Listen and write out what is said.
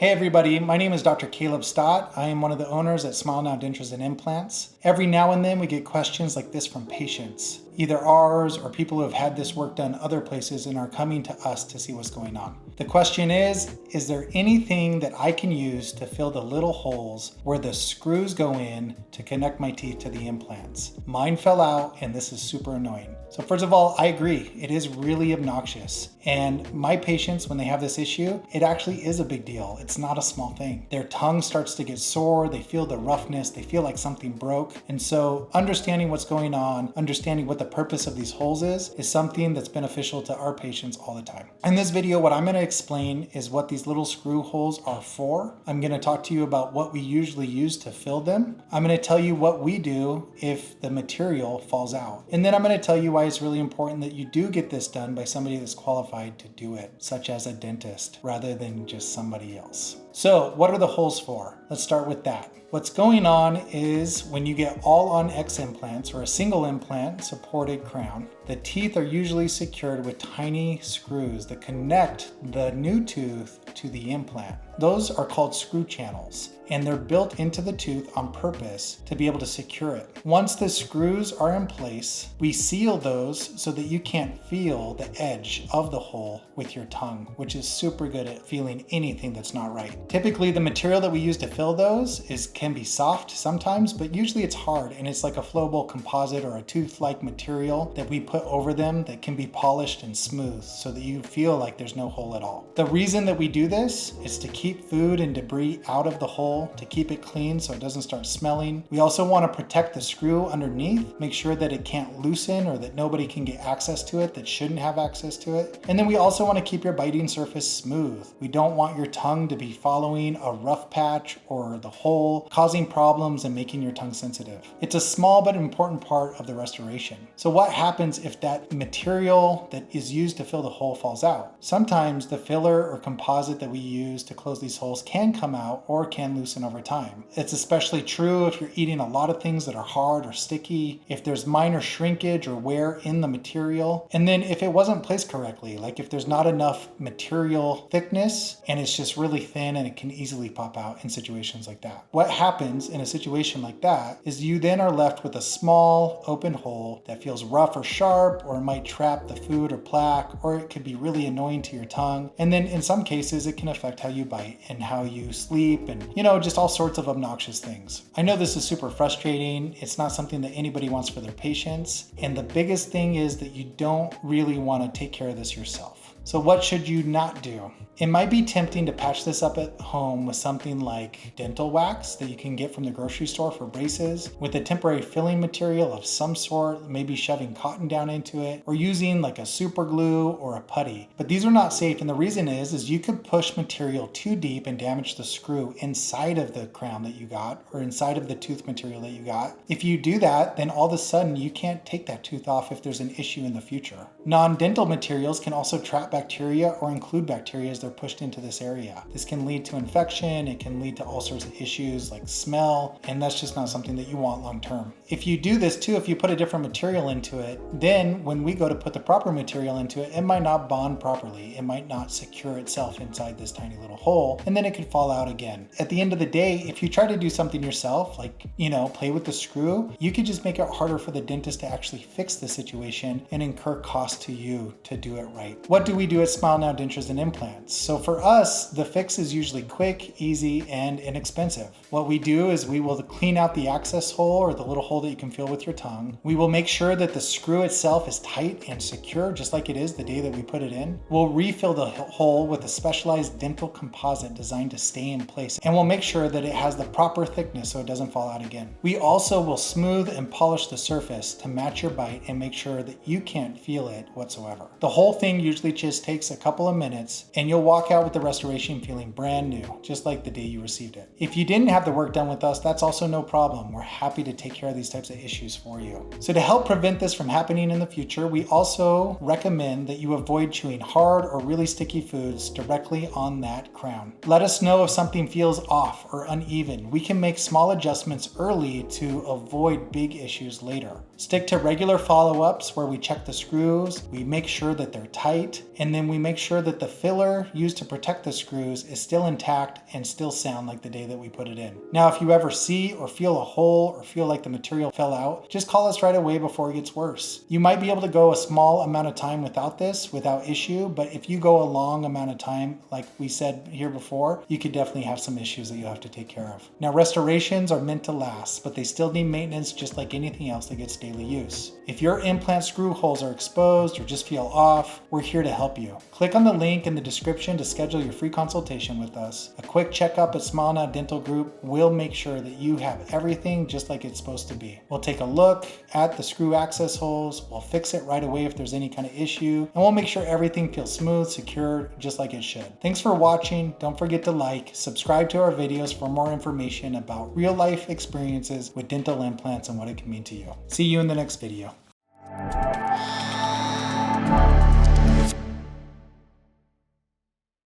Hey everybody, my name is Dr. Caleb Stott. I am one of the owners at Smile Now Dentures and Implants. Every now and then we get questions like this from patients, either ours or people who have had this work done other places and are coming to us to see what's going on. The question is there anything that I can use to fill the little holes where the screws go in to connect my teeth to the implants? Mine fell out and this is super annoying. So first of all, I agree, it is really obnoxious. And my patients, when they have this issue, it actually is a big deal. It's not a small thing. Their tongue starts to get sore, they feel the roughness, they feel like something broke. And so understanding what's going on, understanding what the purpose of these holes is something that's beneficial to our patients all the time. In this video, what I'm gonna explain is what these little screw holes are for. I'm gonna talk to you about what we usually use to fill them. I'm gonna tell you what we do if the material falls out. And then I'm gonna tell you why it's really important that you do get this done by somebody that's qualified to do it, such as a dentist, rather than just somebody else. So what are the holes for? Let's start with that. What's going on is when you get all-on-X implants or a single implant supported crown, the teeth are usually secured with tiny screws that connect the new tooth to the implant. Those are called screw channels, and they're built into the tooth on purpose to be able to secure it. Once the screws are in place, we seal those so that you can't feel the edge of the hole with your tongue, which is super good at feeling anything that's not right. Typically, the material that we use to fill those can be soft sometimes, but usually it's hard, and it's like a flowable composite or a tooth-like material that we put over them that can be polished and smooth so that you feel like there's no hole at all. The reason that we do this is to keep food and debris out of the hole, to keep it clean so it doesn't start smelling. We also want to protect the screw underneath, make sure that it can't loosen or that nobody can get access to it that shouldn't have access to it. And then we also want to keep your biting surface smooth. We don't want your tongue to be following a rough patch or the hole, causing problems and making your tongue sensitive. It's a small but important part of the restoration. So what happens if that material that is used to fill the hole falls out? Sometimes the filler or composite that we use to close these holes can come out or can loosen over time. It's especially true if you're eating a lot of things that are hard or sticky, if there's minor shrinkage or wear in the material, and then if it wasn't placed correctly, like if there's not enough material thickness and it's just really thin and it can easily pop out in situations like that. What happens in a situation like that is you then are left with a small open hole that feels rough or sharp, or might trap the food or plaque, or it could be really annoying to your tongue. And then in some cases it can affect how you bite and how you sleep and just all sorts of obnoxious things. I know this is super frustrating. It's not something that anybody wants for their patients. And the biggest thing is that you don't really want to take care of this yourself. So what should you not do? It might be tempting to patch this up at home with something like dental wax that you can get from the grocery store for braces, with a temporary filling material of some sort, maybe shoving cotton down into it, or using like a super glue or a putty. But these are not safe, and the reason is you could push material too deep and damage the screw inside of the crown that you got, or inside of the tooth material that you got. If you do that, then all of a sudden you can't take that tooth off if there's an issue in the future. Non-dental materials can also trap bacteria or include bacteria as they're pushed into this area. This can lead to infection, it can lead to all sorts of issues like smell, and that's just not something that you want long term. If you do this too, if you put a different material into it, then when we go to put the proper material into it, it might not bond properly. It might not secure itself inside this tiny little hole, and then it could fall out again. At the end of the day, if you try to do something yourself, like, play with the screw, you could just make it harder for the dentist to actually fix the situation and incur cost to you to do it right. What do we do at Smile Now Dentures and Implants? So for us, the fix is usually quick, easy, and inexpensive. What we do is we will clean out the access hole, or the little hole that you can feel with your tongue. We will make sure that the screw itself is tight and secure, just like it is the day that we put it in. We'll refill the hole with a specialized dental composite designed to stay in place, and we'll make sure that it has the proper thickness so it doesn't fall out again. We also will smooth and polish the surface to match your bite and make sure that you can't feel it whatsoever. The whole thing usually just takes a couple of minutes, and you'll walk out with the restoration feeling brand new, just like the day you received it. If you didn't have the work done with us, that's also no problem. We're happy to take care of these types of issues for you. So to help prevent this from happening in the future, we also recommend that you avoid chewing hard or really sticky foods directly on that crown. Let us know if something feels off or uneven. We can make small adjustments early to avoid big issues later. Stick to regular follow-ups where we check the screws, we make sure that they're tight, and then we make sure that the filler used to protect the screws is still intact and still sound like the day that we put it in. Now, if you ever see or feel a hole or feel like the material fell out, just call us right away before it gets worse. You might be able to go a small amount of time without this, without issue, but if you go a long amount of time, like we said here before, you could definitely have some issues that you have to take care of. Now, restorations are meant to last, but they still need maintenance just like anything else that gets daily use. If your implant screw holes are exposed or just feel off, we're here to help you. Click on the link in the description to schedule your free consultation with us. A quick checkup at Smile Now Dental Group will make sure that you have everything just like it's supposed to be. We'll take a look at the screw access holes, we'll fix it right away if there's any kind of issue, and we'll make sure everything feels smooth, secure, just like it should. Thanks for watching. Don't forget to like, subscribe to our videos for more information about real life experiences with dental implants and what it can mean to you. See you in the next video.